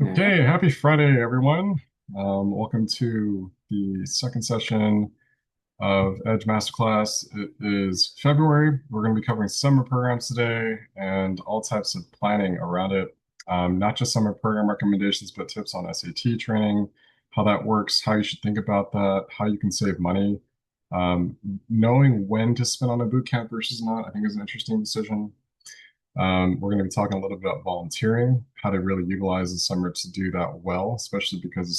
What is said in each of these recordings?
Okay, happy Friday, everyone. Welcome to the second session of Edge Masterclass. It is February. We're going to be covering summer programs today and all types of planning around it. Not just summer program recommendations, but tips on SAT training, how that works, how you should think about that, how you can save money. Um, Knowing when to spend on a boot camp versus not, I think is an interesting decision. We're going to be talking a little bit about volunteering, how to really utilize the summer to do that well, especially because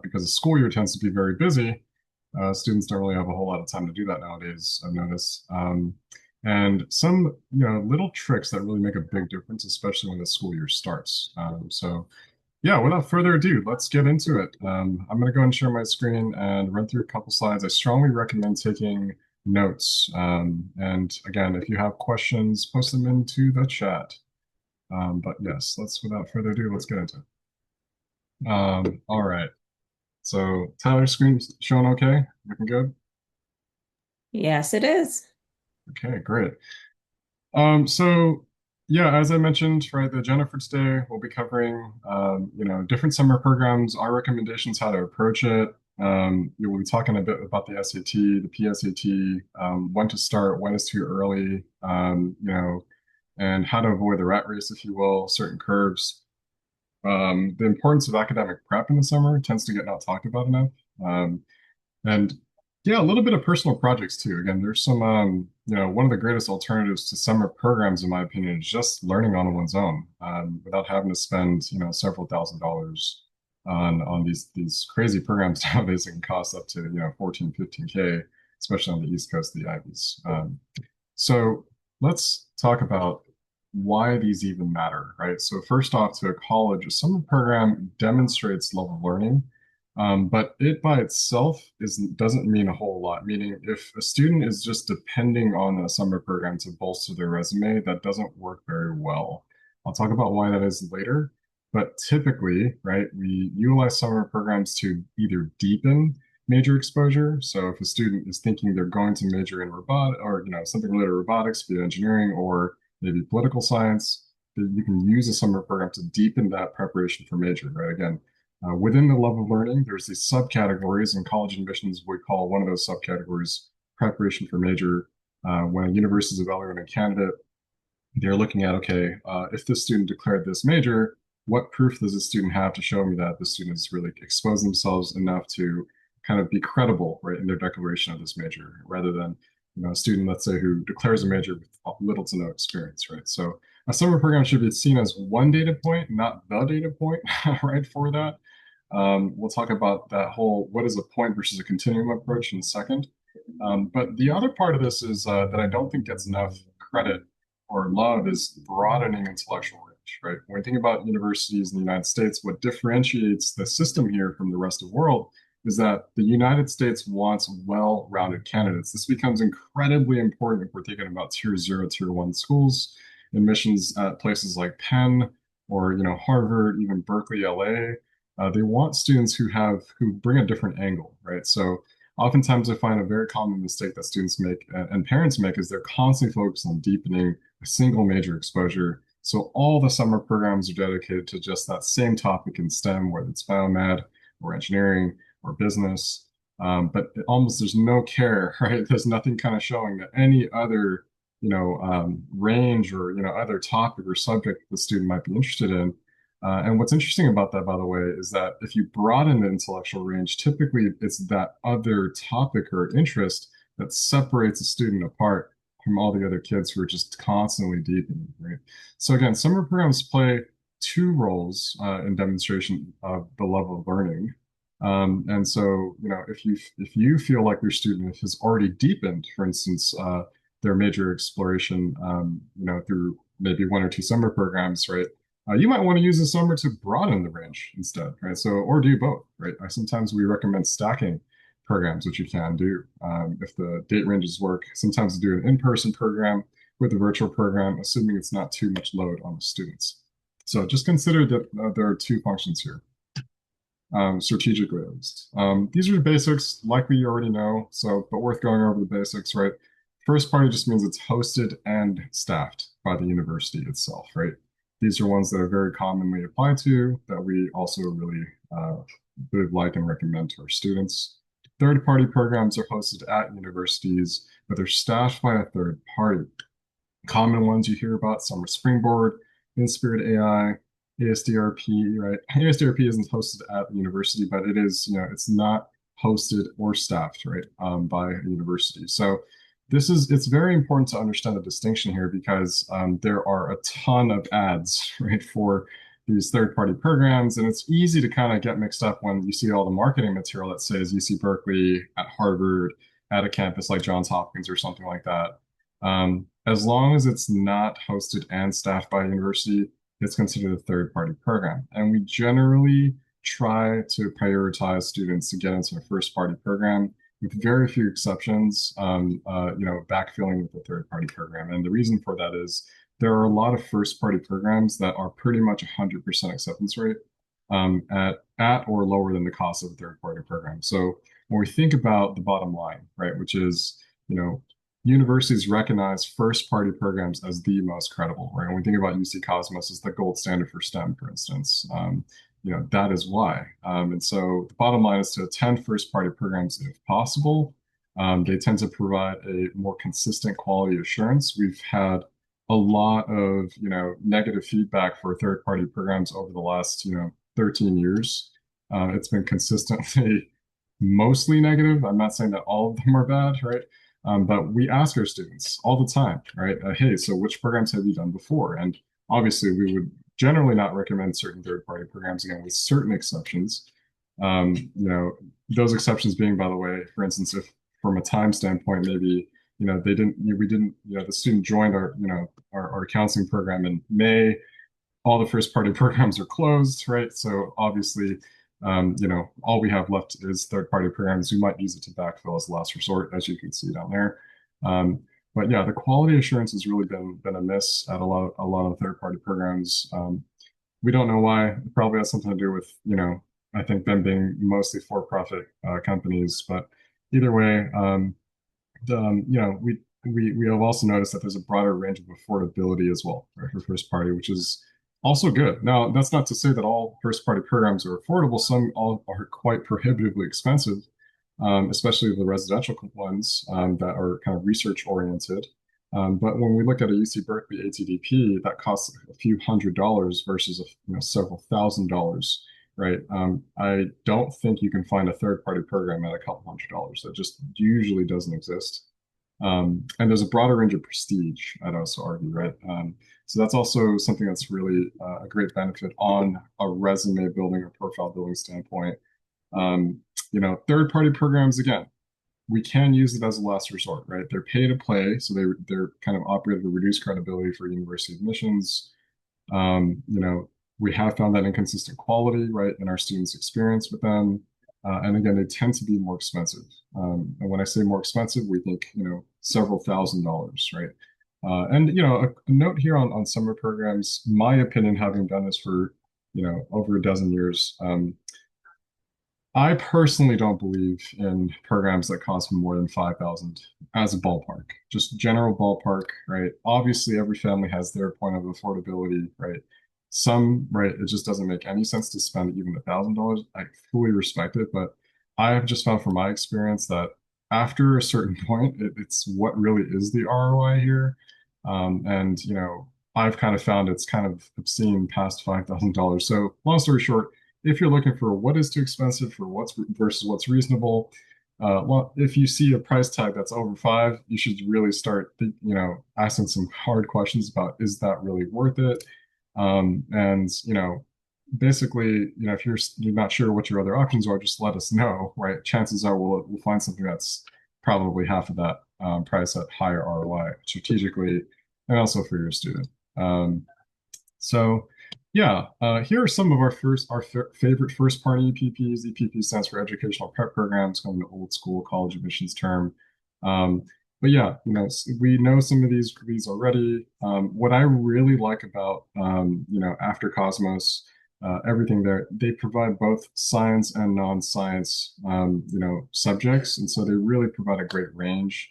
because the school year tends to be very busy. Students don't really have a whole lot of time to do that nowadays, I've noticed. And some, little tricks that really make a big difference, especially when the school year starts. Yeah, without further ado, let's get into it. I'm going to go and share my screen and run through a couple slides. I strongly recommend taking notes. And again, if you have questions, post them into the chat. But yes, without further ado, let's get into it. All right. So Tyler's screen's showing okay? Looking good? Yes, it is. Okay, great. So yeah, as I mentioned, right, the agenda for today, we'll be covering, different summer programs, our recommendations, how to approach it. We'll be talking a bit about the SAT, the PSAT, when to start, when is too early, and how to avoid the rat race, if you will, certain curves. The importance of academic prep in the summer tends to get not talked about enough. Um, and yeah, a little bit of personal projects too. Again, there's some, one of the greatest alternatives to summer programs, in my opinion, is just learning on one's own, without having to spend, several $1,000s on these crazy programs nowadays that can cost up to, 14, 15K, especially on the East Coast of the Ivies. So let's talk about why these even matter, right? So first off, to a college, a summer program demonstrates love of learning, but it by itself doesn't mean a whole lot. Meaning, if a student is just depending on a summer program to bolster their resume, that doesn't work very well. I'll talk about why that is later. But typically, right, we utilize summer programs to either deepen major exposure. So if a student is thinking they're going to major in robot or something related to robotics, be it engineering or maybe political science, you can use a summer program to deepen that preparation for major, right? Again, within the love of learning, there's these subcategories, and college admissions would call one of those subcategories preparation for major. When a university is evaluating a candidate, they're looking at, okay, if this student declared this major, what proof does this student have to show me that the student has really exposed themselves enough to kind of be credible, right, in their declaration of this major, rather than, a student, let's say, who declares a major with little to no experience, right? So a summer program should be seen as one data point, not the data point, right, for that. We'll talk about that whole what is a point versus a continuum approach in a second. But the other part of this is that I don't think gets enough credit or love is broadening intellectual range, right? When we think about universities in the United States, what differentiates the system here from the rest of the world is that the United States wants well-rounded candidates. This becomes incredibly important if we're thinking about tier zero, tier one schools, admissions at places like Penn or Harvard, even Berkeley, LA. They want students who bring a different angle, right? So oftentimes I find a very common mistake that students make and parents make is they're constantly focused on deepening a single major exposure. So all the summer programs are dedicated to just that same topic in STEM, whether it's biomed or engineering or business. But almost there's no care, right? There's nothing kind of showing that any other, range or, other topic or subject the student might be interested in. And what's interesting about that, by the way, is that if you broaden the intellectual range, typically it's that other topic or interest that separates a student apart from all the other kids who are just constantly deepening, right? So again, summer programs play two roles in demonstration of the level of learning. And so, if you feel like your student has already deepened, for instance, their major exploration, through maybe one or two summer programs, right? You might want to use the summer to broaden the range instead, right? So, or do both, right? Sometimes we recommend stacking programs, which you can do if the date ranges work. Sometimes do an in-person program with a virtual program, assuming it's not too much load on the students. So just consider that there are two functions here, strategically at least. These are the basics, likely you already know, so but worth going over the basics, right? First party just means it's hosted and staffed by the university itself, right? These are ones that are very commonly applied to that we also uh, really like and recommend to our students. Third-party programs are hosted at universities, but they're staffed by a third party. Common ones you hear about, some are Springboard, Inspired AI, ASDRP, right? ASDRP isn't hosted at the university, but it is, it's not hosted or staffed, right, by a university. So it's very important to understand the distinction here because there are a ton of ads, right, for these third-party programs, and it's easy to kind of get mixed up when you see all the marketing material that says UC Berkeley, at Harvard, at a campus like Johns Hopkins or something like that. As long as it's not hosted and staffed by a university, it's considered a third-party program. And we generally try to prioritize students to get into a first-party program, with very few exceptions, backfilling with a third-party program. And the reason for that is there are a lot of first-party programs that are pretty much 100% acceptance rate at or lower than the cost of a third-party program. So when we think about the bottom line, right, which is, you know, universities recognize first party programs as the most credible, right? When we think about UC Cosmos as the gold standard for STEM, for instance, that is why. And so the bottom line is to attend first party programs if possible. They tend to provide a more consistent quality assurance. We've had a lot of, negative feedback for third party programs over the last, 13 years. It's been consistently mostly negative. I'm not saying that all of them are bad, right? But we ask our students all the time, right? Hey, so which programs have you done before? And obviously, we would generally not recommend certain third-party programs, again, with certain exceptions. Those exceptions being, by the way, for instance, if from a time standpoint, maybe we didn't, the student joined our counseling program in May, all the first party programs are closed, right? So obviously, all we have left is third party programs. We might use it to backfill as a last resort, as you can see down there. But yeah, the quality assurance has really been a miss at a lot of third party programs. We don't know why. It probably has something to do with, I think them being mostly for profit companies. But either way, we have also noticed that there's a broader range of affordability as well, right, for first party, which is also good. Now, that's not to say that all first party programs are affordable. Some all are quite prohibitively expensive, especially the residential ones that are kind of research oriented. But when we look at a UC Berkeley ATDP, that costs a few $100s versus several $1,000s, right? I don't think you can find a third party program at a couple $100s. That just usually doesn't exist. And there's a broader range of prestige, I'd also argue, right? So that's also something that's really a great benefit on a resume building or profile building standpoint. Third-party programs, again, we can use it as a last resort, right? They're pay to play, so they're kind of operated to reduce credibility for university admissions. We have found that inconsistent quality, right, in our students' experience with them. And again, they tend to be more expensive. And when I say more expensive, we think, several $1,000s, right? A note here on summer programs, my opinion, having done this for, over a dozen years, I personally don't believe in programs that cost more than 5,000 as a ballpark, just general ballpark, right? Obviously, every family has their point of affordability, right? Some, right, it just doesn't make any sense to spend even $1,000. I fully respect it, but I have just found from my experience that after a certain point, it's what really is the ROI here. And, I've kind of found it's kind of obscene past $5,000. So long story short, if you're looking for what is too expensive for what's versus what's reasonable, well, if you see a price tag that's over five, you should really start, asking some hard questions about is that really worth it? And basically, if you're not sure what your other options are, just let us know, right? Chances are we'll find something that's probably half of that price at higher ROI strategically, and also for your student. So yeah, here are some of our favorite first party EPPs. EPP stands for Educational Prep Programs, kind of the old school college admissions term. But yeah, we know some of these already. What I really like about after Cosmos, everything there, they provide both science and non-science subjects, and so they really provide a great range.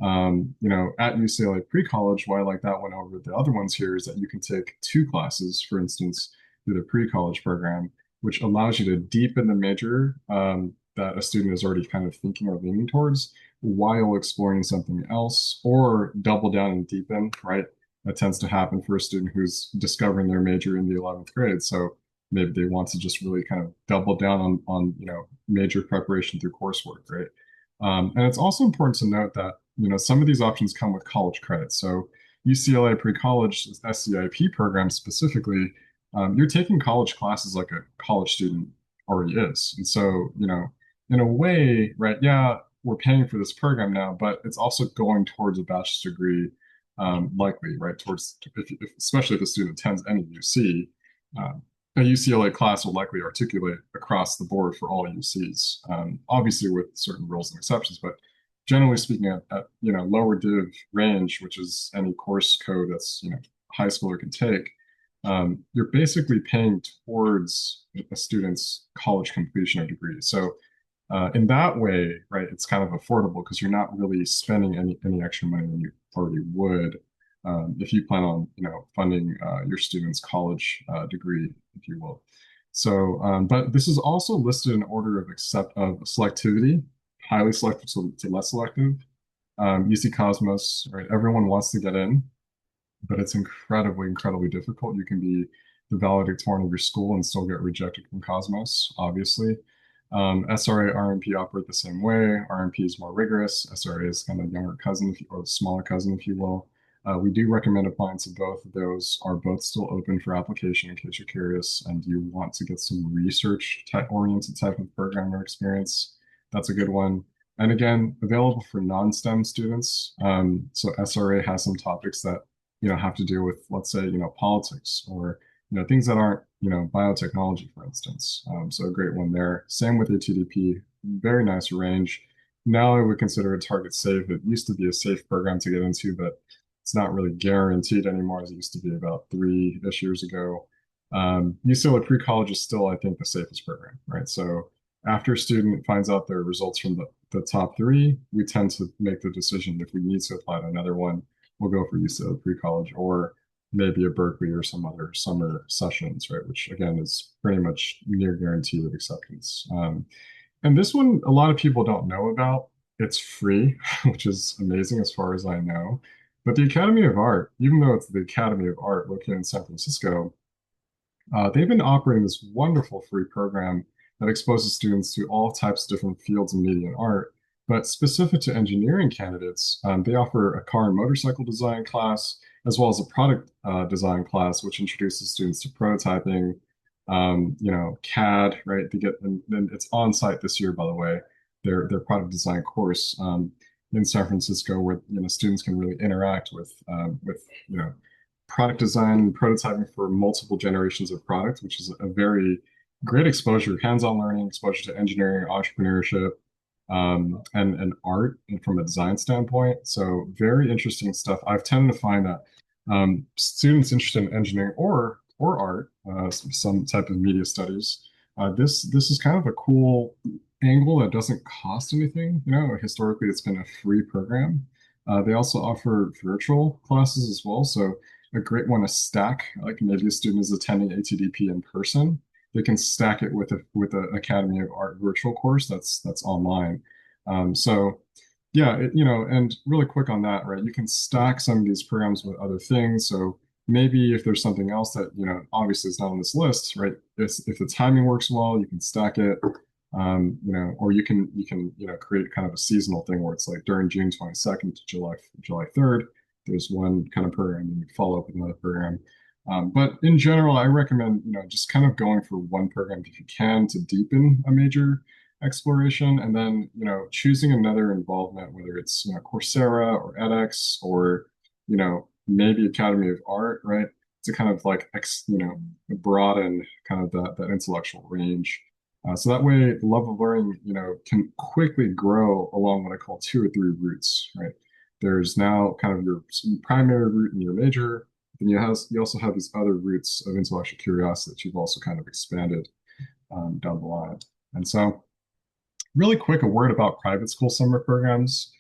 At UCLA pre-college, why I like that one over the other ones here is that you can take two classes, for instance, through the pre-college program, which allows you to deepen the major that a student is already kind of thinking or leaning towards while exploring something else, or double down and deepen, right? That tends to happen for a student who's discovering their major in the 11th grade. So maybe they want to just really kind of double down on major preparation through coursework, right? And it's also important to note that some of these options come with college credits. So UCLA pre-college SCIP program specifically, you're taking college classes like a college student already is. And so, in a way, right, yeah, we're paying for this program now, but it's also going towards a bachelor's degree, likely, right, towards, especially if the student attends any UC, a UCLA class will likely articulate across the board for all UCs, obviously with certain rules and exceptions, but generally speaking, at lower div range, which is any course code that's high schooler can take, you're basically paying towards a student's college completion or degree. So in that way, right, it's kind of affordable because you're not really spending any extra money than you already would if you plan on, funding your student's college degree, if you will. So, but this is also listed in order of selectivity, highly selective to less selective. UC Cosmos, right? Everyone wants to get in, but it's incredibly difficult. You can be the valedictorian of your school and still get rejected from Cosmos, obviously. SRA, RMP operate the same way. RMP is more rigorous. SRA is kind of younger cousin, or smaller cousin, if you will. We do recommend applying to both of those, are both still open for application in case you're curious and you want to get some research type oriented type of program or experience. That's a good one. And again, available for non-STEM students. So SRA has some topics that have to do with, let's say, politics or things that aren't biotechnology, for instance. So a great one there. Same with ATDP, very nice range. Now I would consider it target safe. It used to be a safe program to get into, but it's not really guaranteed anymore as it used to be about 3-ish years ago. UCLA pre-college is still, I think, the safest program, right? So after a student finds out their results from the top three, we tend to make the decision if we need to apply to another one, we'll go for UCLA pre-college or maybe a Berkeley or some other summer sessions, right? Which again is pretty much near guaranteed of acceptance. And this one, a lot of people don't know about. It's free, which is amazing as far as I know. But the Academy of Art, even though it's the Academy of Art located in San Francisco, they've been operating this wonderful free program that exposes students to all types of different fields of media and art. But specific to engineering candidates, they offer a car and motorcycle design class, as well as a product design class, which introduces students to prototyping, CAD, right? They get, and it's on site this year, by the way, their product design course in San Francisco, where students can really interact with product design, prototyping for multiple generations of products, which is a very great exposure, hands-on learning, exposure to engineering, entrepreneurship, and art and from a design standpoint. So very interesting stuff. I've tended to find that students interested in engineering or art, some type of media studies, this is kind of a cool angle that doesn't cost anything. Historically, it's been a free program. They also offer virtual classes as well. So a great one to stack, like maybe a student is attending ATDP in person, they can stack it with a Academy of Art virtual course that's online. So yeah, and really quick on that, right? You can stack some of these programs with other things. So maybe if there's something else that obviously is not on this list, right? If the timing works well, you can stack it. Or you can create kind of a seasonal thing where it's like during June 22nd to July 3rd, there's one kind of program and you follow up with another program. But in general, I recommend just kind of going for one program if you can to deepen a major exploration, and then choosing another involvement, whether it's Coursera or edX or maybe Academy of Art, right? To kind of like broaden kind of that intellectual range. So that way, the love of learning, can quickly grow along what I call 2 or 3 routes, right? There's now kind of your primary route in your major, then you also have these other routes of intellectual curiosity that you've also kind of expanded down the line. And so, really quick, a word about private school summer programs.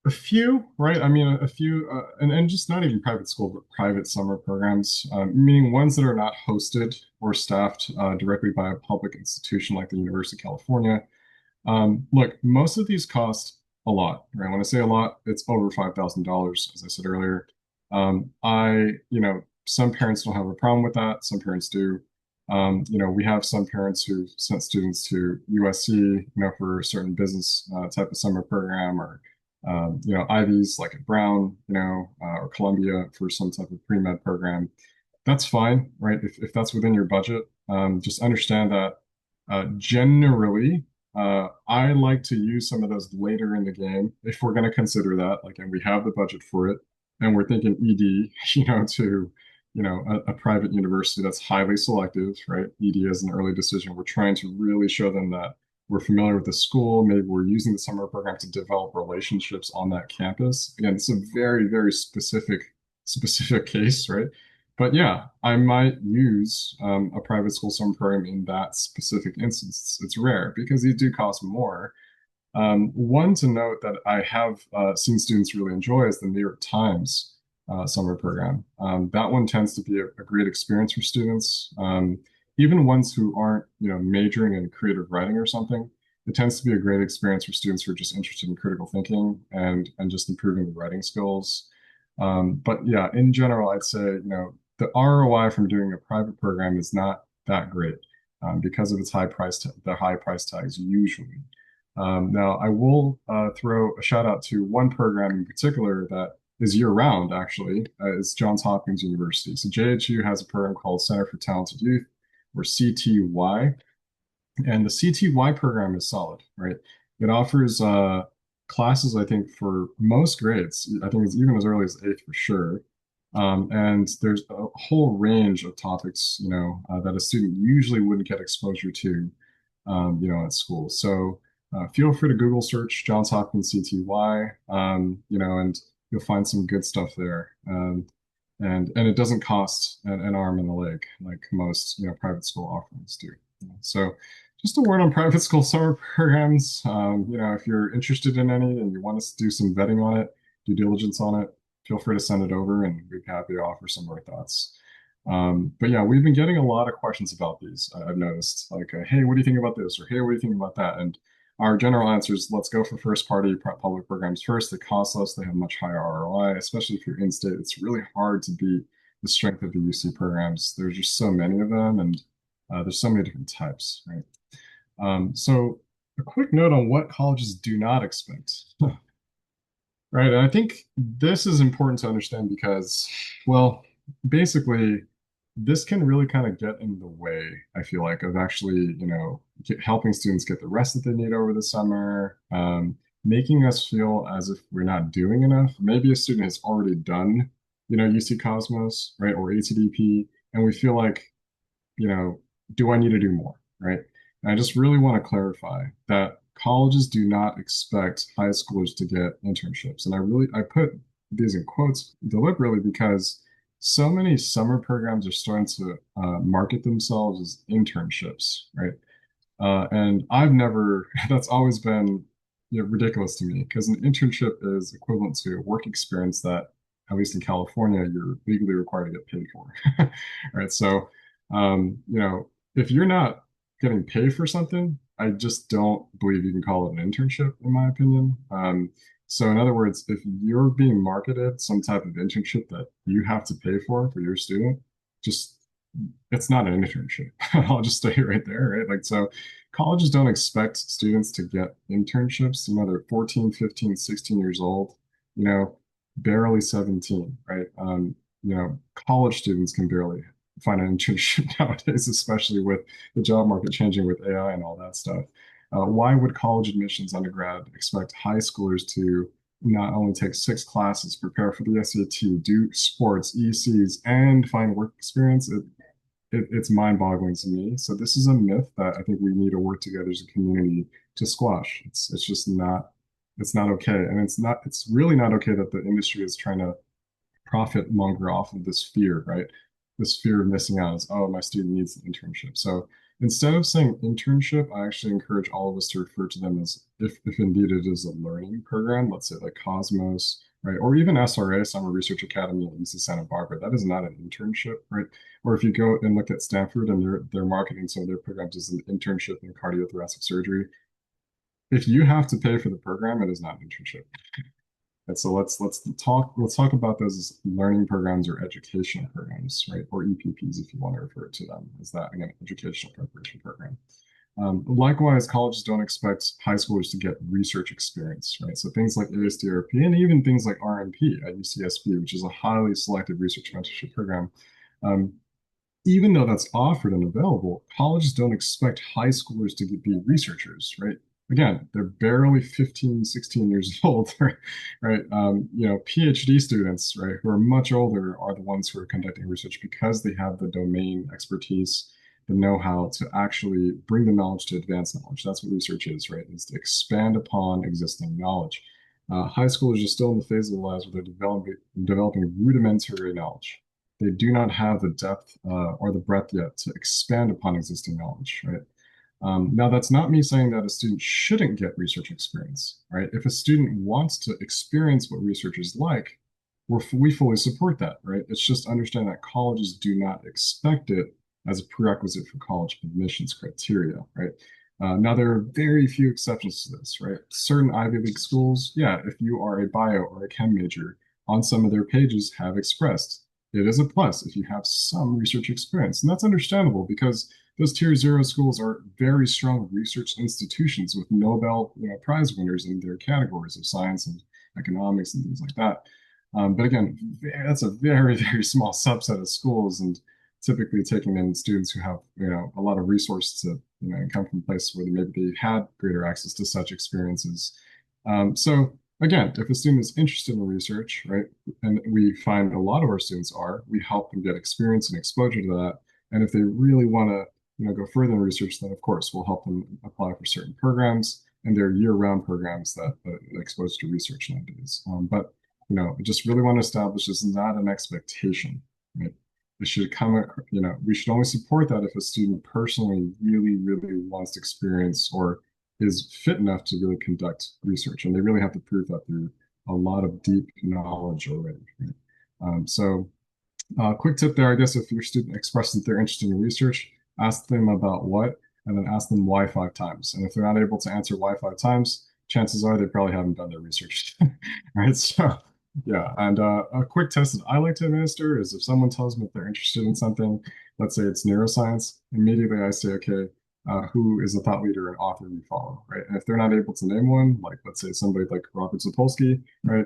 A few, right? I mean, a few, and just not even private school, but private summer programs, meaning ones that are not hosted or staffed directly by a public institution like the University of California. Look, most of these cost a lot, right? When I say a lot, it's over $5,000, as I said earlier. Some parents don't have a problem with that. Some parents do. We have some parents who sent students to USC, for a certain business type of summer program, or Ivies like at Brown, or Columbia for some type of pre-med program. That's fine, right? If that's within your budget, just understand that generally, I like to use some of those later in the game if we're going to consider that, like, and we have the budget for it, and we're thinking ED, to, a private university that's highly selective, right? ED is an early decision. We're trying to really show them that we're familiar with the school. Maybe we're using the summer program to develop relationships on that campus. Again, it's a very, very specific case, right? But yeah, I might use a private school summer program in that specific instance. It's rare because these do cost more. One to note that I have seen students really enjoy is the New York Times summer program. That one tends to be a great experience for students, even ones who aren't, majoring in creative writing or something. It tends to be a great experience for students who are just interested in critical thinking and just improving the writing skills. But yeah, in general, I'd say, the ROI from doing a private program is not that great because of its the high price tags usually. Now, I will throw a shout out to one program in particular that is year round, actually. It's Johns Hopkins University. So JHU has a program called Center for Talented Youth, or CTY. And the CTY program is solid, right? It offers classes, I think, for most grades. I think it's even as early as eighth for sure. And there's a whole range of topics, that a student usually wouldn't get exposure to, at school. So feel free to Google search Johns Hopkins CTY, and you'll find some good stuff there. And it doesn't cost an arm and a leg like most, private school offerings do. So just a word on private school summer programs. If you're interested in any and you want us to do some vetting on it, due diligence on it, feel free to send it over and we'd be happy to offer some of our thoughts. But yeah, we've been getting a lot of questions about these. I've noticed, like, hey, what do you think about this? Or hey, what do you think about that? And our general answer is let's go for first party public programs first. They cost less, they have much higher ROI, especially if you're in state. It's really hard to beat the strength of the UC programs. There's just so many of them, and there's so many different types, right? So a quick note on what colleges do not expect. Right. And I think this is important to understand because, well, basically, this can really kind of get in the way, I feel like, of actually, helping students get the rest that they need over the summer, making us feel as if we're not doing enough. Maybe a student has already done, UC Cosmos, right, or ATDP, and we feel like, you know, do I need to do more, right? And I just really want to clarify that colleges do not expect high schoolers to get internships. And I put these in quotes deliberately because so many summer programs are starting to market themselves as internships, right? And I've never, that's always been, ridiculous to me because an internship is equivalent to a work experience that, at least in California, you're legally required to get paid for. Right. So, if you're not getting paid for something, I just don't believe you can call it an internship, in my opinion. So, in other words, if you're being marketed some type of internship that you have to pay for your student, just it's not an internship. I'll just stay right there, right? Like, so colleges don't expect students to get internships. They're 14, 15, 16 years old, you know, barely 17, right? College students can barely find an internship nowadays, especially with the job market changing with AI and all that stuff. Why would college admissions undergrad expect high schoolers to not only take six classes, prepare for the SAT, do sports, ECs, and find work experience? It's mind-boggling to me. So this is a myth that I think we need to work together as a community to squash. It's just not okay. And it's really not okay that the industry is trying to profit monger off of this fear, right? This fear of missing out is, oh, my student needs an internship. So instead of saying internship, I actually encourage all of us to refer to them as, if indeed it is a learning program, let's say like Cosmos, right? Or even SRA, Summer Research Academy at UC Santa Barbara. That is not an internship, right? Or if you go and look at Stanford and they're marketing some of their programs as an internship in cardiothoracic surgery, if you have to pay for the program, it is not an internship. And so let's talk about those as learning programs or educational programs, right? Or EPPs if you want to refer to them as that, again, educational preparation program. Likewise, colleges don't expect high schoolers to get research experience, right? So things like ASDRP and even things like RMP at UCSB, which is a highly selective research mentorship program, um, even though that's offered and available, colleges don't expect high schoolers to be researchers, right? Again, they're barely 15, 16 years old, right? PhD students, right, who are much older are the ones who are conducting research because they have the domain expertise, the know-how to actually bring the knowledge to advance knowledge. That's what research is, right? Is to expand upon existing knowledge. High schoolers are still in the phase of their lives where they're developing rudimentary knowledge. They do not have the depth or the breadth yet to expand upon existing knowledge, right? Now, that's not me saying that a student shouldn't get research experience, right? If a student wants to experience what research is like, we fully support that, right? It's just understand that colleges do not expect it as a prerequisite for college admissions criteria, right? Now, there are very few exceptions to this, right? Certain Ivy League schools, yeah, if you are a bio or a chem major, on some of their pages have expressed it is a plus if you have some research experience. And that's understandable because those tier zero schools are very strong research institutions with Nobel, Prize winners in their categories of science and economics and things like that. But again, that's a very, very small subset of schools, and typically taking in students who have, a lot of resources to, and come from places where maybe they had greater access to such experiences. So again, if a student is interested in research, right, and we find a lot of our students are, we help them get experience and exposure to that. And if they really want to, go further in research, then of course we'll help them apply for certain programs, and they're year-round programs that expose to research nowadays. But I just really want to establish this is not an expectation, right? It should come, we should only support that if a student personally really, really wants to experience or is fit enough to really conduct research, and they really have to prove that through a lot of deep knowledge already. Right? Quick tip there, I guess, if your student expresses that they're interested in research, ask them about what, and then ask them why 5 times. And if they're not able to answer why 5 times, chances are they probably haven't done their research. Right? So, yeah. And a quick test that I like to administer is if someone tells me if they're interested in something, let's say it's neuroscience, immediately I say, okay, who is a thought leader and author you follow, right? And if they're not able to name one, like let's say somebody like Robert Sapolsky, right?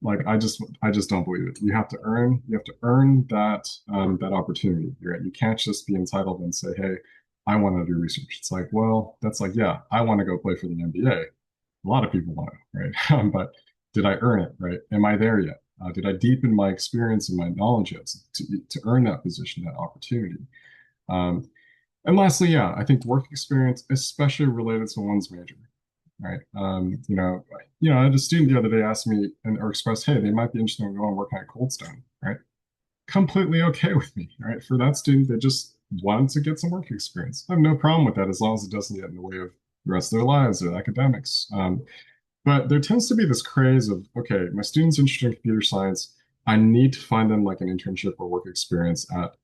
Like I just don't believe it. You have to earn that opportunity, right? You can't just be entitled and say, hey, I want to do research. It's like, well, that's like, yeah, I want to go play for the NBA. A lot of people want to, right? But did I earn it, right? Am I there yet? Did I deepen my experience and my knowledge yet to earn that position, that opportunity? Um, and lastly, yeah, I think work experience, especially related to one's major, right? I had a student the other day asked me or expressed, hey, they might be interested in going working at Cold Stone, right? Completely okay with me, right? For that student, they just wanted to get some work experience. I have no problem with that as long as it doesn't get in the way of the rest of their lives or academics. But there tends to be this craze of, okay, my student's interested in computer science. I need to find them like an internship or work experience at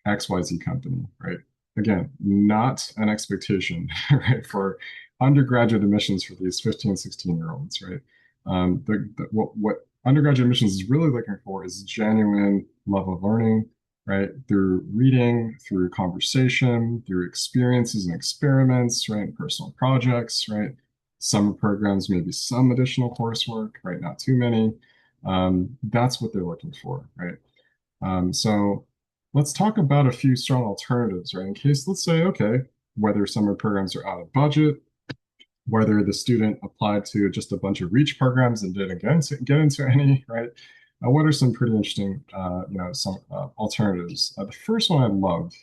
XYZ company, right? Again, not an expectation, right, for undergraduate admissions for these 15, 16-year-olds, right? What undergraduate admissions is really looking for is genuine love of learning, right? Through reading, through conversation, through experiences and experiments, right? And personal projects, right? Summer programs, maybe some additional coursework, right? Not too many. That's what they're looking for, right? So let's talk about a few strong alternatives, right? In case, let's say, okay, whether summer programs are out of budget, whether the student applied to just a bunch of reach programs and didn't get into any, right? What are some pretty interesting, some alternatives? The first one I love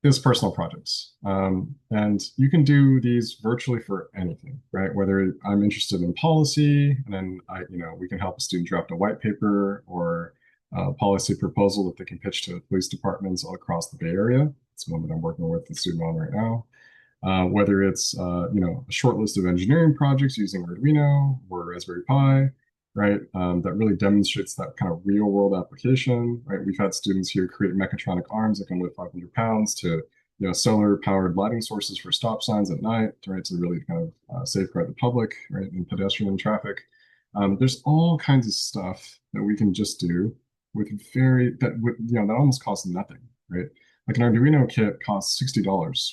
is personal projects. And you can do these virtually for anything, right? Whether I'm interested in policy, and then we can help a student draft a white paper or a policy proposal that they can pitch to police departments all across the Bay Area. It's one that I'm working with the student on right now. Whether it's a short list of engineering projects using Arduino or Raspberry Pi, right? That really demonstrates that kind of real world application, right? We've had students here create mechatronic arms that can lift 500 pounds to solar powered lighting sources for stop signs at night, right? To really kind of safeguard the public, right? And pedestrian traffic. There's all kinds of stuff that we can just do with that almost costs nothing, right? Like an Arduino kit costs $60,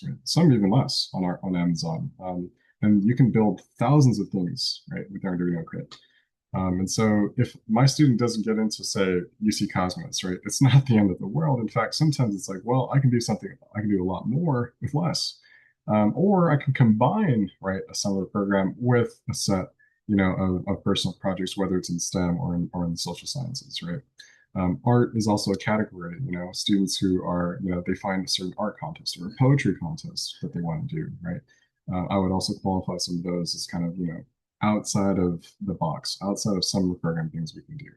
right? Some even less on Amazon. And you can build thousands of things, right, with the Arduino kit. And so if my student doesn't get into, say, UC Cosmos, right, it's not the end of the world. In fact, sometimes it's like, well, I can do a lot more with less. Or I can combine, right, a summer program with a set, of personal projects, whether it's in STEM or in the social sciences, right? Art is also a category, students who are, they find a certain art contest or a poetry contest that they want to do, right? I would also qualify some of those as kind of, outside of the box, outside of summer program things we can do.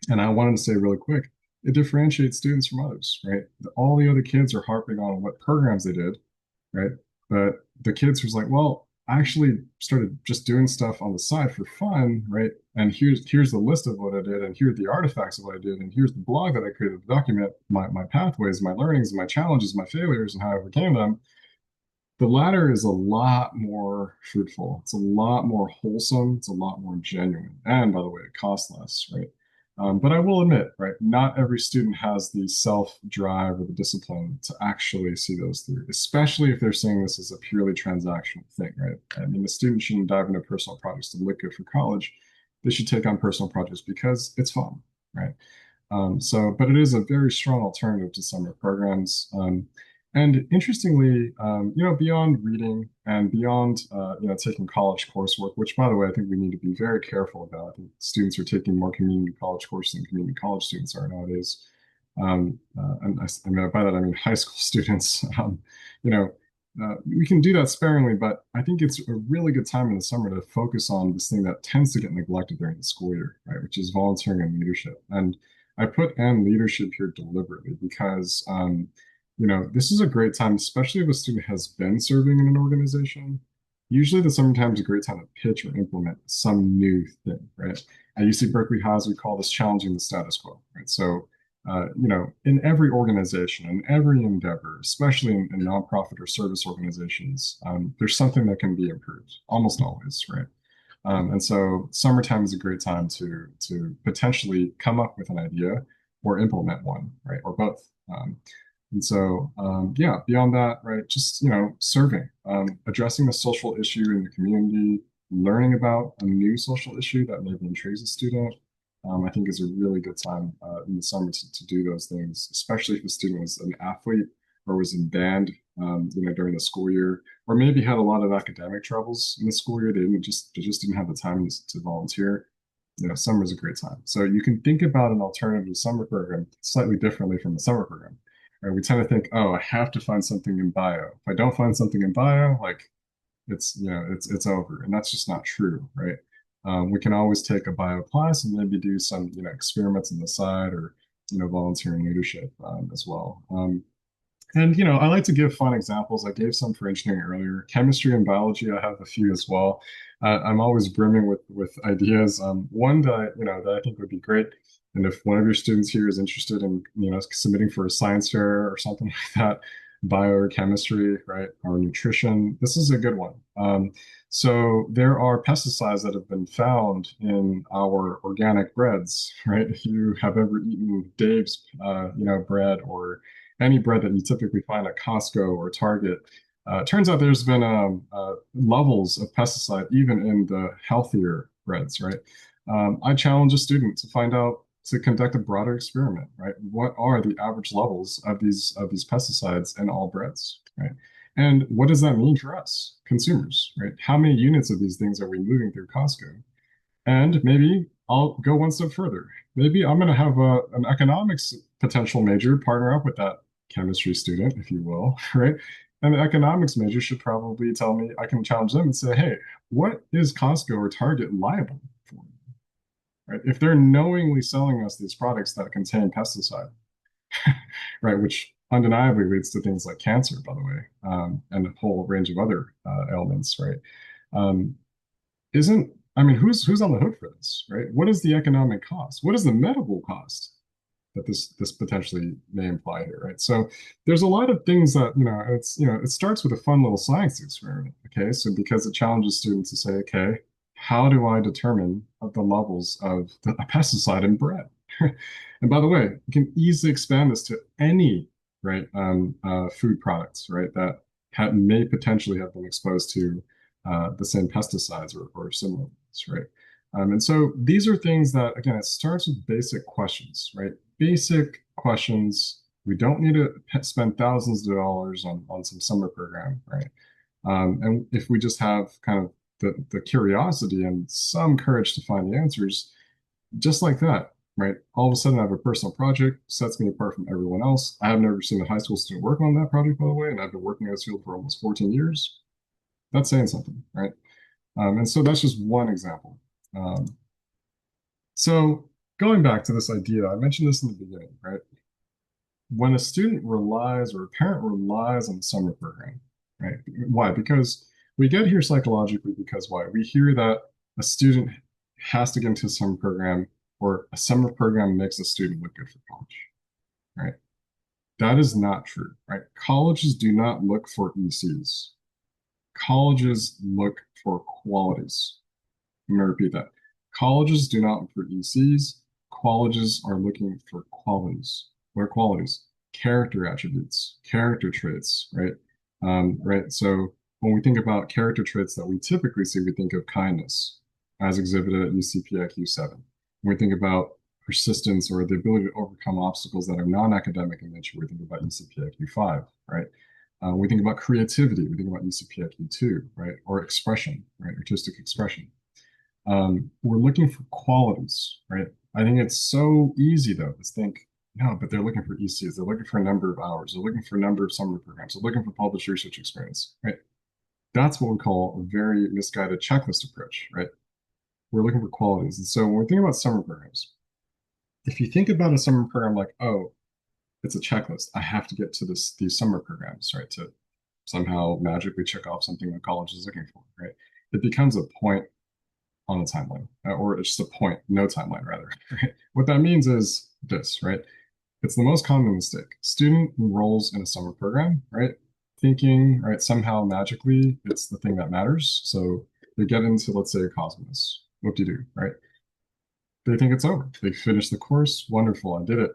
And I wanted to say really quick, it differentiates students from others, right? All the other kids are harping on what programs they did, right? But the kids was like, well, I actually started just doing stuff on the side for fun, right? And here's the list of what I did, and here are the artifacts of what I did, and here's the blog that I created to document my pathways, my learnings, my challenges, my failures, and how I overcame them. The latter is a lot more fruitful. It's a lot more wholesome. It's a lot more genuine. And by the way, it costs less, right? But I will admit, right, not every student has the self-drive or the discipline to actually see those through, especially if they're seeing this as a purely transactional thing, right? I mean, the student shouldn't dive into personal projects to look good for college. They should take on personal projects because it's fun, right? But it is a very strong alternative to summer programs. And interestingly, beyond reading and beyond, taking college coursework, which, by the way, I think we need to be very careful about. I think students are taking more community college courses than community college students are nowadays. And I mean, by that, I mean high school students. You know, we can do that sparingly, but I think it's a really good time in the summer to focus on this thing that tends to get neglected during the school year, right? Which is volunteering and leadership. And I put "and leadership" here deliberately because, this is a great time, especially if a student has been serving in an organization. Usually, the summertime is a great time to pitch or implement some new thing, right? At UC Berkeley House, we call this challenging the status quo, right? So, in every organization, in every endeavor, especially in nonprofit or service organizations, there's something that can be improved, almost always, right? And so summertime is a great time to potentially come up with an idea or implement one, right? Or both. Yeah, beyond that, right, just, serving, addressing a social issue in the community, learning about a new social issue that maybe intrigues a student, I think is a really good time in the summer to do those things, especially if the student was an athlete or was in band, during the school year, or maybe had a lot of academic troubles in the school year. They just didn't have the time to volunteer. Summer is a great time. So you can think about an alternative summer program slightly differently from the summer program. Right? We tend to think, oh, I have to find something in bio. If I don't find something in bio, like it's over, and that's just not true, right? We can always take a bio class and maybe do some experiments on the side or volunteering leadership as well. And I like to give fun examples. I gave some for engineering earlier. Chemistry and biology, I have a few as well. I'm always brimming with ideas. One that I think would be great, and if one of your students here is interested in submitting for a science fair or something like that, bio or chemistry, right, or nutrition, this is a good one. So there are pesticides that have been found in our organic breads, right? If you have ever eaten Dave's, bread or any bread that you typically find at Costco or Target. It turns out there's been levels of pesticide even in the healthier breads, right? I challenge a student to find out to conduct a broader experiment, right? What are the average levels of these pesticides in all breads, right? And what does that mean for us consumers, right? How many units of these things are we moving through Costco? And maybe I'll go one step further. Maybe I'm going to have an economics potential major partner up with that chemistry student, if you will, right? And the economics major should probably tell me, I can challenge them and say, hey, what is Costco or Target liable for? Right? If they're knowingly selling us these products that contain pesticide, right, which undeniably leads to things like cancer, by the way, and a whole range of other ailments, right? Um, isn't I mean, who's on the hook for this, right? What is the economic cost? What is the medical cost that this potentially may imply here, right? So there's a lot of things that it starts with a fun little science experiment. Okay, so because it challenges students to say, okay, how do I determine the levels of a pesticide in bread? And by the way, you can easily expand this to any right food products, right, that may potentially have been exposed to the same pesticides or similar ones, right? And so these are things that, again, it starts with basic questions, right? Basic questions. We don't need to spend thousands of dollars on some summer program, right? And if we just have kind of the curiosity and some courage to find the answers, just like that, right? All of a sudden, I have a personal project, sets me apart from everyone else. I have never seen a high school student work on that project, by the way, and I've been working in this field for almost 14 years. That's saying something, right? And so that's just one example. Um, so going back to this idea, I mentioned this in the beginning, right? When a student relies or a parent relies on the summer program, right? Why? Because we get here psychologically because why? We hear that a student has to get into a summer program or a summer program makes a student look good for college, right? That is not true, right? Colleges do not look for ECs. Colleges look for qualities. I'm going to repeat that. Colleges do not look for ECs. Colleges are looking for qualities. What are qualities? Character attributes, character traits, right? Right. So when we think about character traits that we typically see, we think of kindness as exhibited at UCPIQ 7. When we think about persistence or the ability to overcome obstacles that are non-academic in nature, we think about UCPIQ 5, right? We think about creativity, we think about UCPIQ 2, right? Or expression, right? Artistic expression. We're looking for qualities, right? I think it's so easy though to think, no, but they're looking for ECs, they're looking for a number of hours, they're looking for a number of summer programs, they're looking for published research experience, right? That's what we call a very misguided checklist approach, right? We're looking for qualities. And so when we think about summer programs, if you think about a summer program like, oh, it's a checklist, I have to get to these summer programs, right? To somehow magically check off something that college is looking for, right? It becomes a point on the timeline, or it's just a point, no timeline rather. Right? What that means is this, right? It's the most common mistake. Student enrolls in a summer program, right? Thinking, right, somehow magically it's the thing that matters. So they get into, let's say, a Cosmos. What do you do, right? They think it's over. They finish the course. Wonderful, I did it.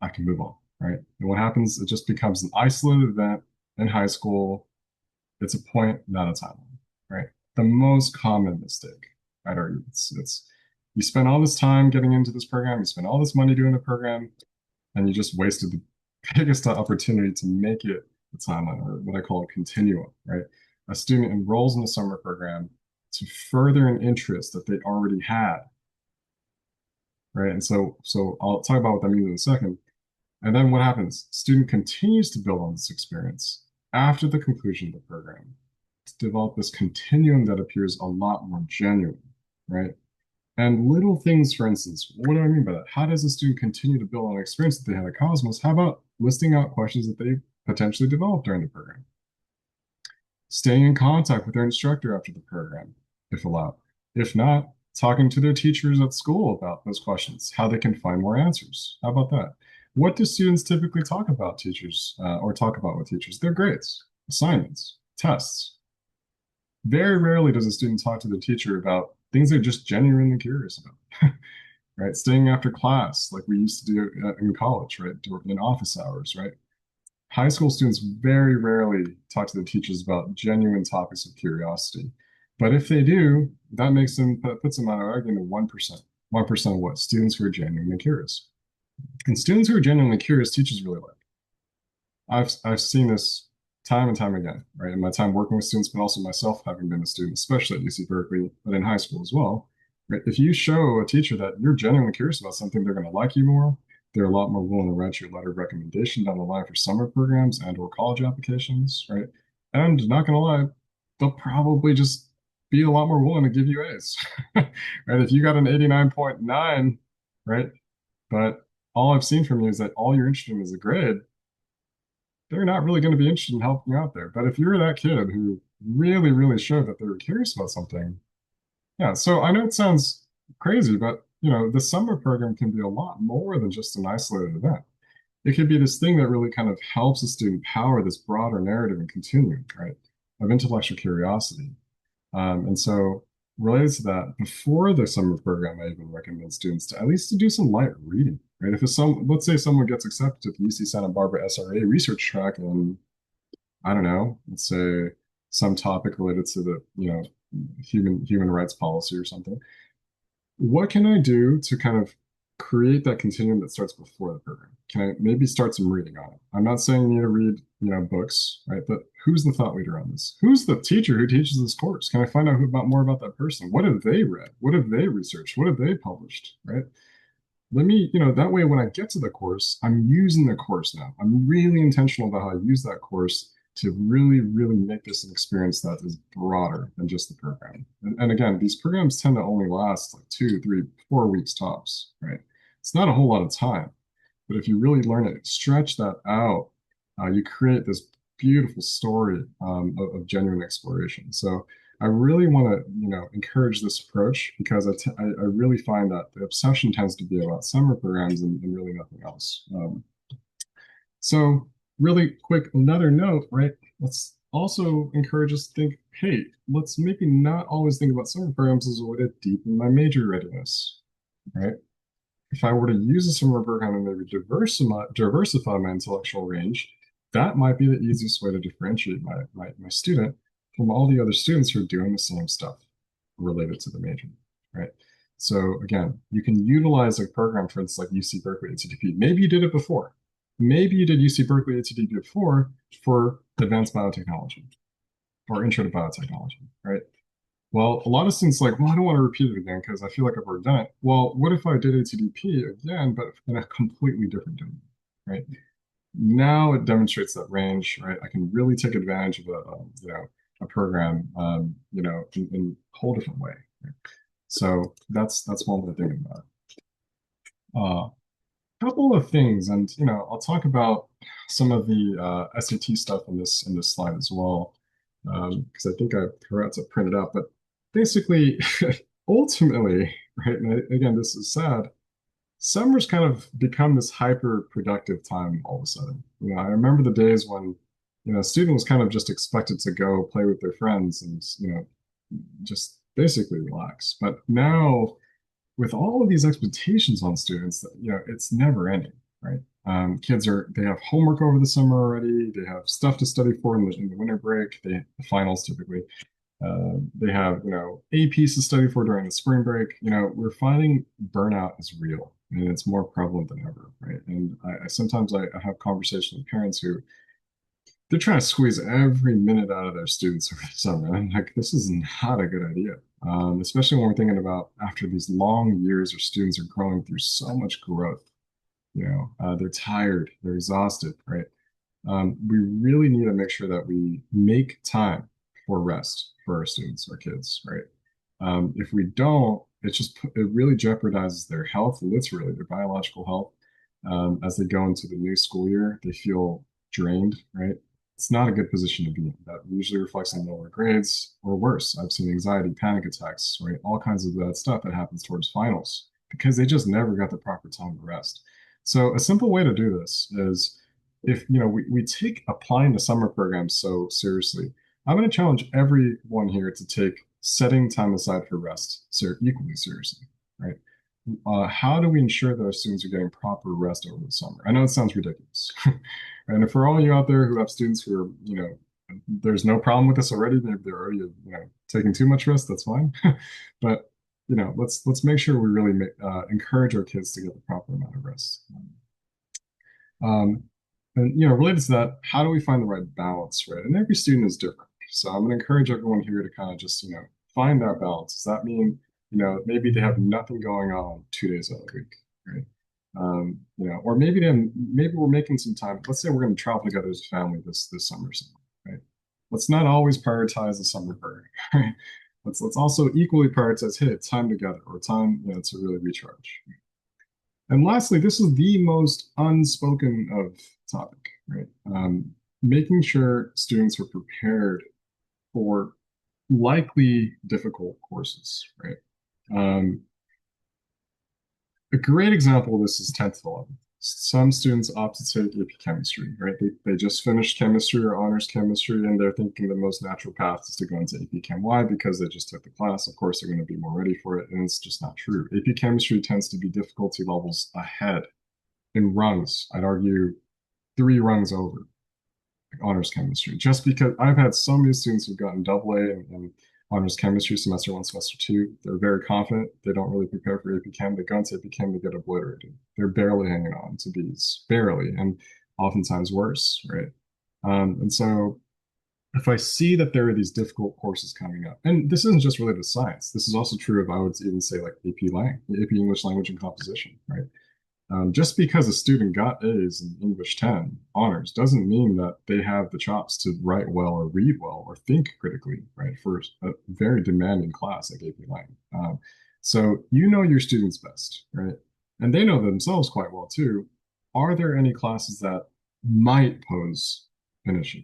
I can move on, right? And what happens? It just becomes an isolated event in high school. It's a point, not a timeline, right? The most common mistake, I'd argue, it's you spend all this time getting into this program, you spend all this money doing the program, and you just wasted the biggest opportunity to make it a timeline, or what I call a continuum, right? A student enrolls in the summer program to further an interest that they already had, right? And so I'll talk about what that means in a second. And then what happens? Student continues to build on this experience after the conclusion of the program to develop this continuum that appears a lot more genuine, right? And little things, for instance, what do I mean by that? How does a student continue to build on an experience that they had at Cosmos? How about listing out questions that they potentially developed during the program? Staying in contact with their instructor after the program, if allowed. If not, talking to their teachers at school about those questions, how they can find more answers. How about that? What do students typically talk about teachers or talk about with teachers? Their grades, assignments, tests. Very rarely does a student talk to the teacher about things they're just genuinely curious about, right? Staying after class, like we used to do in college, right? In office hours, right? High school students very rarely talk to their teachers about genuine topics of curiosity. But if they do, that makes them puts them on an argument of 1%. 1% of what? Students who are genuinely curious. And students who are genuinely curious, teachers really like. I've seen this time and time again, right? In my time working with students, but also myself having been a student, especially at UC Berkeley, but in high school as well. Right? If you show a teacher that you're genuinely curious about something, they're going to like you more. They're a lot more willing to write you a letter of recommendation down the line for summer programs and or college applications, right? And not going to lie, they'll probably just be a lot more willing to give you A's, right? If you got an 89.9, right? But all I've seen from you is that all you're interested in is a grade, they're not really going to be interested in helping you out there. But if you're that kid who really, really showed that they were curious about something, yeah. So I know it sounds crazy, but the summer program can be a lot more than just an isolated event. It could be this thing that really kind of helps a student power this broader narrative and continuum, right, of intellectual curiosity. And so related to that, before the summer program, I even recommend students to at least to do some light reading, right? If it's let's say someone gets accepted to the UC Santa Barbara SRA research track, and I don't know, let's say some topic related to the, human rights policy or something. What can I do to kind of create that continuum that starts before the program? Can I maybe start some reading on it? I'm not saying you need to read, books, right? But who's the thought leader on this? Who's the teacher who teaches this course? Can I find out more about that person? What have they read? What have they researched? What have they published, right? Let me, that way when I get to the course, I'm using the course now. I'm really intentional about how I use that course to really, really make this an experience that is broader than just the program. And again, these programs tend to only last like 2, 3, 4 weeks tops, right? It's not a whole lot of time, but if you really learn it, stretch that out, you create this beautiful story of genuine exploration. So I really want to, encourage this approach because I really find that the obsession tends to be about summer programs and really nothing else. So really quick, another note, right? Let's also encourage us to think, hey, let's maybe not always think about summer programs as a way to deepen my major readiness, right? If I were to use a summer program and maybe diversify my intellectual range, that might be the easiest way to differentiate my student from all the other students who are doing the same stuff related to the major, right? So again, you can utilize a program, for instance, like UC Berkeley ATDP. Maybe you did it before. Maybe you did UC Berkeley ATDP before for advanced biotechnology or intro to biotechnology, right? Well, a lot of students are like, well, I don't want to repeat it again because I feel like I've already done it. Well, what if I did ATDP again, but in a completely different domain, right? Now it demonstrates that range, right? I can really take advantage of a program, in a whole different way. Right? So that's one way of thinking about it. Couple of things, and I'll talk about some of the SAT stuff in this slide as well, because I think I forgot to print it out. But basically, ultimately, right? And again, this is sad. Summer's kind of become this hyper productive time all of a sudden. I remember the days when a student was kind of just expected to go play with their friends and just basically relax. But now with all of these expectations on students, that it's never ending, right? Kids they have homework over the summer already. They have stuff to study for in the winter break. The finals typically. They have APs to study for during the spring break. We're finding burnout is real and it's more prevalent than ever, right? And I sometimes I have conversations with parents who they're trying to squeeze every minute out of their students over the summer. And I'm like, this is not a good idea. Especially when we're thinking about after these long years where students are growing through so much growth. They're tired, they're exhausted, right? We really need to make sure that we make time for rest for our students, our kids, right? If we don't, it really jeopardizes their health, literally their biological health. As they go into the new school year, they feel drained, right? It's not a good position to be in. That usually reflects on lower grades or worse. I've seen anxiety, panic attacks, right? All kinds of bad stuff that happens towards finals because they just never got the proper time to rest. So a simple way to do this is if we take applying the summer program so seriously, I'm going to challenge everyone here to take setting time aside for rest equally seriously, right? How do we ensure that our students are getting proper rest over the summer? I know it sounds ridiculous. And for all you out there who have students who are, there's no problem with this already. Maybe they're already, taking too much rest. That's fine. But, let's make sure we really encourage our kids to get the proper amount of rest. Um, and related to that, how do we find the right balance, right? And every student is different. So I'm going to encourage everyone here to kind of just, find that balance. Does that mean, maybe they have nothing going on 2 days out of the week, right? Or maybe we're making some time. Let's say we're going to travel together as a family this summer, right? Let's not always prioritize the summer break, right? Let's also equally prioritize, hey, time together or time, to really recharge. And lastly, this is the most unspoken of topic, right? making sure students are prepared for likely difficult courses, right? Um, a great example of this is 10th and 11th. Some students opt to take AP chemistry, right? They just finished chemistry or honors chemistry, and they're thinking the most natural path is to go into AP Chem. Why? Because they just took the class. Of course, they're going to be more ready for it, and it's just not true. AP chemistry tends to be difficulty levels ahead in rungs. I'd argue 3 rungs over honors chemistry, just because I've had so many students who've gotten double A in honors chemistry semester 1, semester 2. They're very confident. They don't really prepare for AP Chem. They go into AP Chem, they get obliterated. They're barely hanging on to B's, barely, and oftentimes worse, right? And so if I see that there are these difficult courses coming up, and this isn't just related to science, this is also true of, I would even say, like AP English Language and Composition, right? Just because a student got A's in English 10 honors doesn't mean that they have the chops to write well or read well or think critically, right? For a very demanding class like AP Lang. So you know your students best, right? And they know themselves quite well too. Are there any classes that might pose an issue?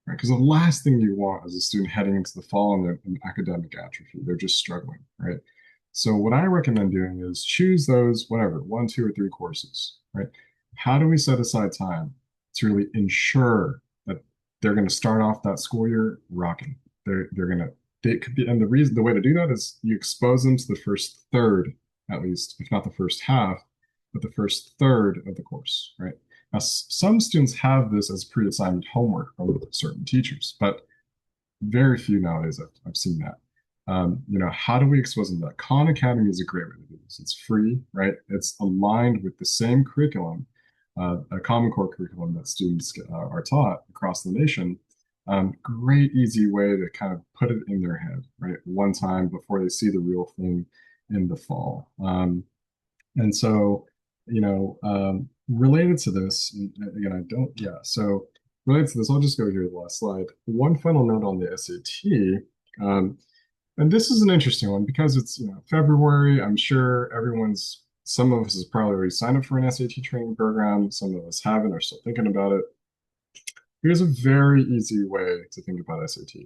Right? Because the last thing you want is a student heading into the fall and they're in academic atrophy. They're just struggling, right? So what I recommend doing is choose those, whatever, 1, 2, or 3 courses, right? How do we set aside time to really ensure that they're going to start off that school year rocking? They're going to, they could be, and the way to do that is you expose them to the first third, at least, if not the first half, but the first third of the course, right? Now, some students have this as pre-assigned homework from certain teachers, but very few nowadays I've seen that. How do we expose them to that? Khan Academy is a great way to do this. It's free, right? It's aligned with the same curriculum, a Common Core curriculum that students are taught across the nation. Great, easy way to kind of put it in their head, right? One time before they see the real thing in the fall. And so, related to this, and again, I don't, yeah. So related to this, I'll just go here to the last slide. One final note on the SAT. Um, and this is an interesting one because it's, February. I'm sure some of us has probably already signed up for an SAT training program. Some of us haven't, are still thinking about it. Here's a very easy way to think about SAT.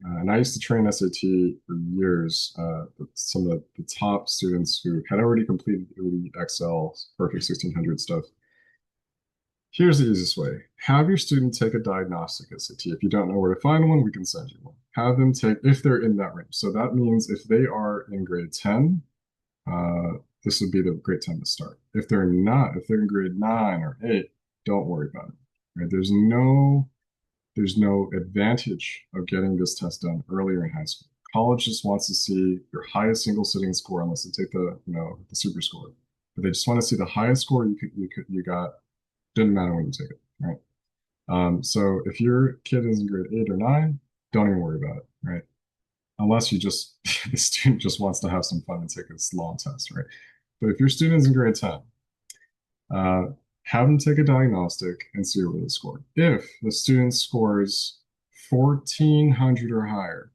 And I used to train SAT for years with some of the top students who had already completed Elite Excel, Perfect 1600 stuff. Here's the easiest way. Have your student take a diagnostic SAT. If you don't know where to find one, we can send you one. Have them take, if they're in that range. So that means if they are in grade 10, this would be the grade 10 to start. If they're not, if they're in grade 9 or 8, don't worry about it. Right? There's no advantage of getting this test done earlier in high school. College just wants to see your highest single sitting score, unless they take the super score. But they just want to see the highest score you got. Didn't matter when you take it, right? So if your kid is in grade 8 or 9, don't even worry about it, right? Unless you just the student just wants to have some fun and take this long test, right? But if your student is in grade 10, uh, have them take a diagnostic and see where they score. If the student scores 1400 or higher,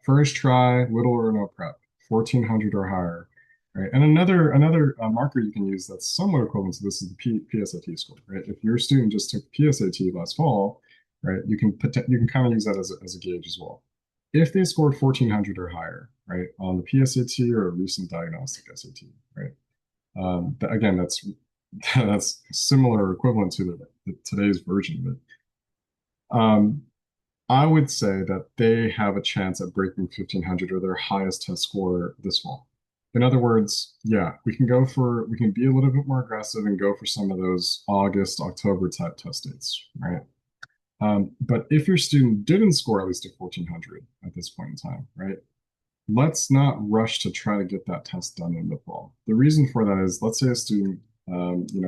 first try, little or no prep, 1400 or higher, right? And another marker you can use that's somewhat equivalent to this is the PSAT score, right? If your student just took PSAT last fall, right, you can kind of use that as a gauge as well. If they scored 1400 or higher, right, on the PSAT or a recent diagnostic SAT, right? Again, that's that's similar or equivalent to today's version of it. I would say that they have a chance at breaking 1500 or their highest test score this fall. In other words, yeah, we can be a little bit more aggressive and go for some of those August, October type test dates, right? But if your student didn't score at least a 1400 at this point in time, right? Let's not rush to try to get that test done in the fall. The reason for that is, let's say a student,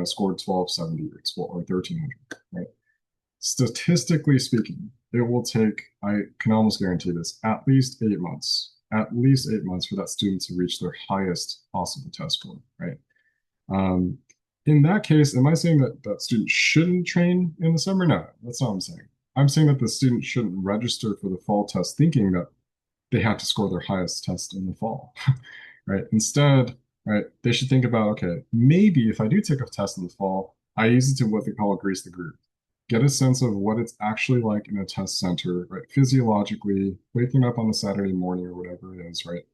scored 1270 or 1300, right? Statistically speaking, it will take, I can almost guarantee this, at least 8 months for that student to reach their highest possible test score, right? Um, in that case, am I saying that that student shouldn't train in the summer? No, that's not what I'm saying. I'm saying that the student shouldn't register for the fall test thinking that they have to score their highest test in the fall, right? Instead, right, they should think about, okay, maybe if I do take a test in the fall, I use it to what they call grease the groove. get a sense of what it's actually like in a test center, right? Physiologically, waking up on a Saturday morning or whatever it is, right?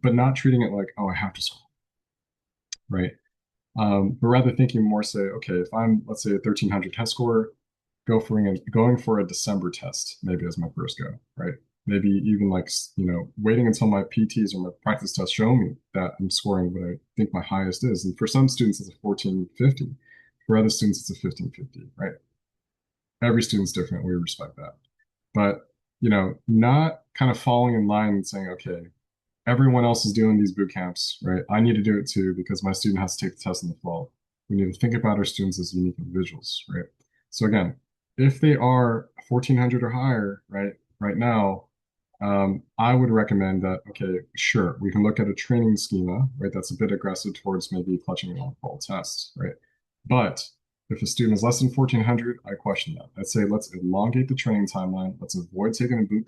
But not treating it like, oh, I have to school, right? But rather thinking more, say, okay, if I'm, let's say, a 1300 test score, going for a December test, maybe as my first go, right? Maybe even like, waiting until my PTs or my practice tests show me that I'm scoring what I think my highest is. And for some students, it's a 1450. For other students, it's a 1550, right? Every student's different. We respect that. But, not kind of falling in line and saying, okay, everyone else is doing these boot camps, right? I need to do it too because my student has to take the test in the fall. We need to think about our students as unique individuals, right? So again, if they are 1400 or higher, right now, I would recommend that, okay, sure, we can look at a training schema, right? That's a bit aggressive towards maybe clutching on fall tests, right? But if a student is less than 1400, I question that. I'd say let's elongate the training timeline. Let's avoid taking a boot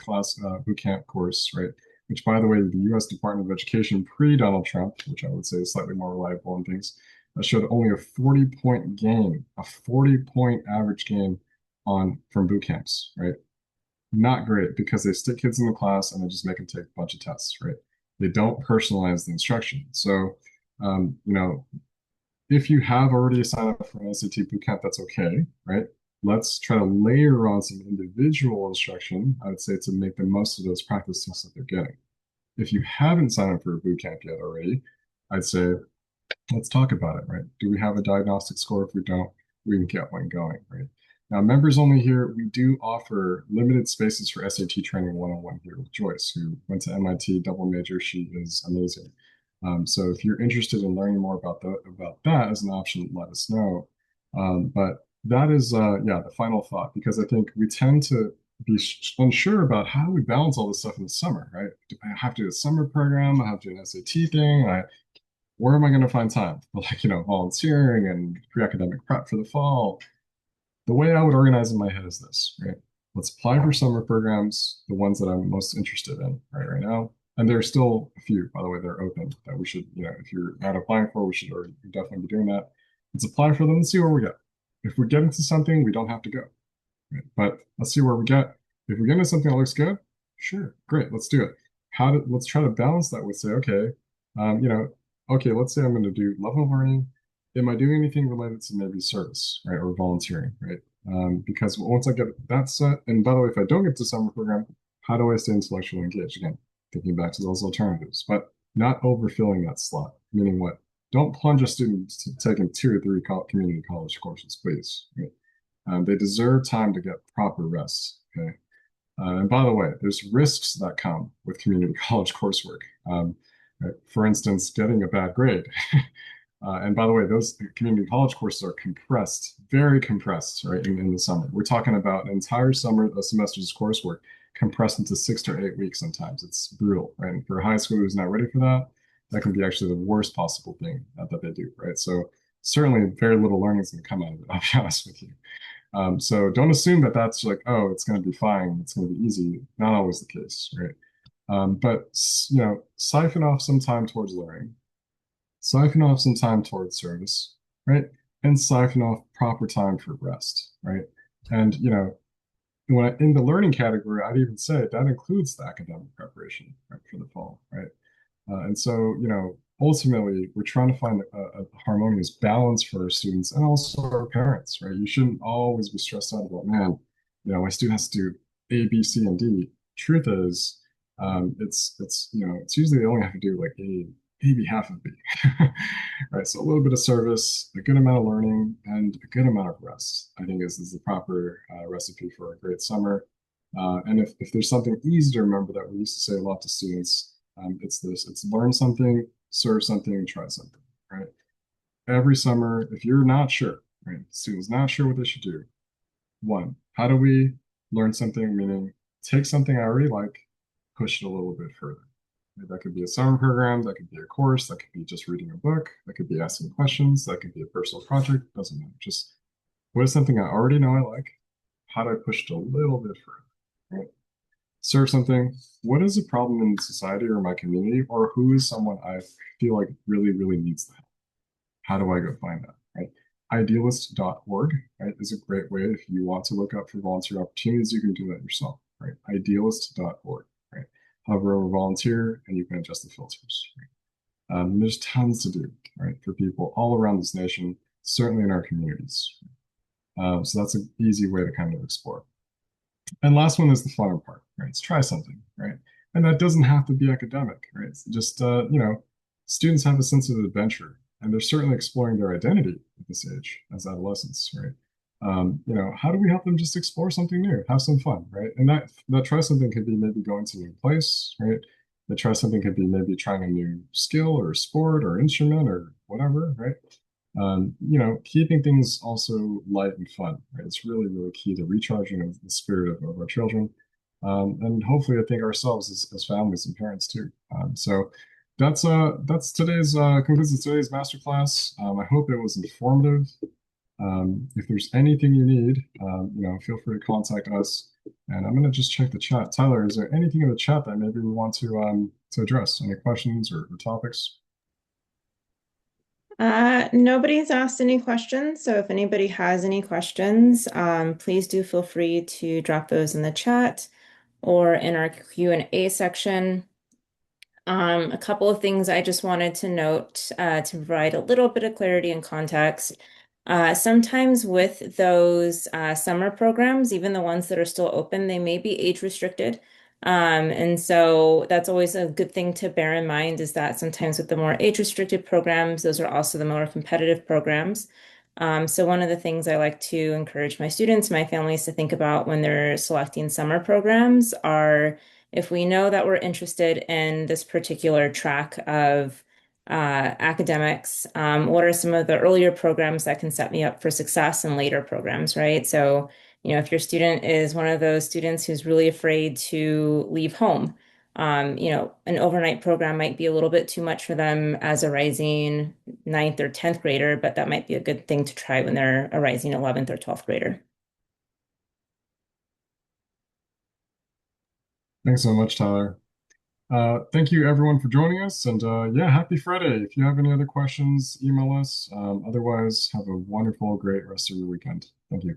camp course, right? Which, by the way, the U.S. Department of Education pre-Donald Trump, which I would say is slightly more reliable on things, showed only a 40-point gain, a 40-point average gain on from boot camps, right? Not great because they stick kids in the class and they just make them take a bunch of tests, right? They don't personalize the instruction. So, um, you know, if you have already signed up for an SAT bootcamp, that's okay, right? Let's try to layer on some individual instruction, I would say, to make the most of those practice tests that they're getting. If you haven't signed up for a bootcamp yet already, I'd say, let's talk about it, right? Do we have a diagnostic score? If we don't, we can get one going, right? Now, members only here, we do offer limited spaces for SAT training one-on-one here with Joyce, who went to MIT double major. She is amazing. So if you're interested in learning more about that as an option, let us know. But that is, yeah, the final thought, because I think we tend to be unsure about how do we balance all this stuff in the summer, right? Do I have to do a summer program? I have to do an SAT thing. Where am I going to find time for, like, volunteering and pre-academic prep for the fall? The way I would organize in my head is this, right? Let's apply for summer programs, the ones that I'm most interested in right now. And there are still a few, by the way, they're open that we should, if you're not applying for, we should already definitely be doing that. Let's apply for them and see where we go. If we get into something, we don't have to go, right? But let's see where we get. If we get into something that looks good, sure, great, let's do it. Let's try to balance that with, say, okay, um, you know, okay, let's say I'm going to do level of learning. Am I doing anything related to maybe service, right, or volunteering, right? Because once I get that set, and by the way, if I don't get to summer program, how do I stay intellectually engaged? Again, thinking back to those alternatives, but not overfilling that slot. Meaning what? Don't plunge a student to taking 2 or 3 community college courses, please. Right? They deserve time to get proper rest. Okay. And by the way, there's risks that come with community college coursework. Right? For instance, getting a bad grade. And by the way, those community college courses are compressed, very compressed, right, in the summer. We're talking about an entire summer, a semester's coursework compressed into 6 to 8 weeks sometimes. It's brutal, right? And for a high school who's not ready for that, that can be actually the worst possible thing that they do, right? So certainly very little learning is going to come out of it, I'll be honest with you. So don't assume that that's like, oh, it's going to be fine. It's going to be easy. Not always the case, right? But siphon off some time towards learning, siphon off some time towards service, right? And siphon off proper time for rest, right? And in the learning category, I'd even say that includes the academic preparation, right, for the fall, right? And so, ultimately, we're trying to find a harmonious balance for our students and also our parents, right? You shouldn't always be stressed out about, man, my student has to do A, B, C, and D. Truth is, it's usually they only have to do like A, maybe half of B, right? So a little bit of service, a good amount of learning, and a good amount of rest, I think is the proper recipe for a great summer. And if there's something easy to remember that we used to say a lot to students, it's this: it's learn something, serve something, and try something, right? Every summer, if you're not sure, right, students not sure what they should do, one, how do we learn something? Meaning, take something I already like, push it a little bit further. That could be a summer program, that could be a course, that could be just reading a book, that could be asking questions, that could be a personal project, doesn't matter. Just what is something I already know I like? How do I push it a little bit further? Right? Serve something. What is a problem in society or my community, or who is someone I feel like really, really needs the help? How do I go find that? Right? idealist.org, right, is a great way if you want to look up for volunteer opportunities. You can do that yourself, right? Idealist.org, right? Hover over volunteer and you can adjust the filters. Right? There's tons to do, right, for people all around this nation, certainly in our communities. So that's an easy way to kind of explore. And last one is the fun part, right? It's try something, right? And that doesn't have to be academic, right? It's just, students have a sense of adventure and they're certainly exploring their identity at this age as adolescents, right? How do we help them just explore something new, have some fun, right? And that try something could be maybe going to a new place, right? That try something could be maybe trying a new skill or sport or instrument or whatever, right? Keeping things also light and fun, right? It's really, really key to recharging of the spirit of our children. And hopefully I think ourselves as families and parents too. So that's today's concludes today's masterclass. I hope it was informative. If there's anything you need, feel free to contact us. And I'm gonna just check the chat. Tyler, is there anything in the chat that maybe we want to address? Any questions or topics? Nobody's asked any questions, so if anybody has any questions, please do feel free to drop those in the chat or in our Q&A section. A couple of things I just wanted to note to provide a little bit of clarity and context. Sometimes with those summer programs, even the ones that are still open, they may be age restricted. And so that's always a good thing to bear in mind is that sometimes with the more age restricted programs, those are also the more competitive programs. So one of the things I like to encourage my students, my families to think about when they're selecting summer programs are if we know that we're interested in this particular track of academics, what are some of the earlier programs that can set me up for success in later programs, right? So, if your student is one of those students who's really afraid to leave home, an overnight program might be a little bit too much for them as a rising ninth or 10th grader, but that might be a good thing to try when they're a rising 11th or 12th grader. Thanks so much, Tyler. Thank you everyone for joining us. And yeah, happy Friday. If you have any other questions, email us. Otherwise, have a wonderful, great rest of your weekend. Thank you.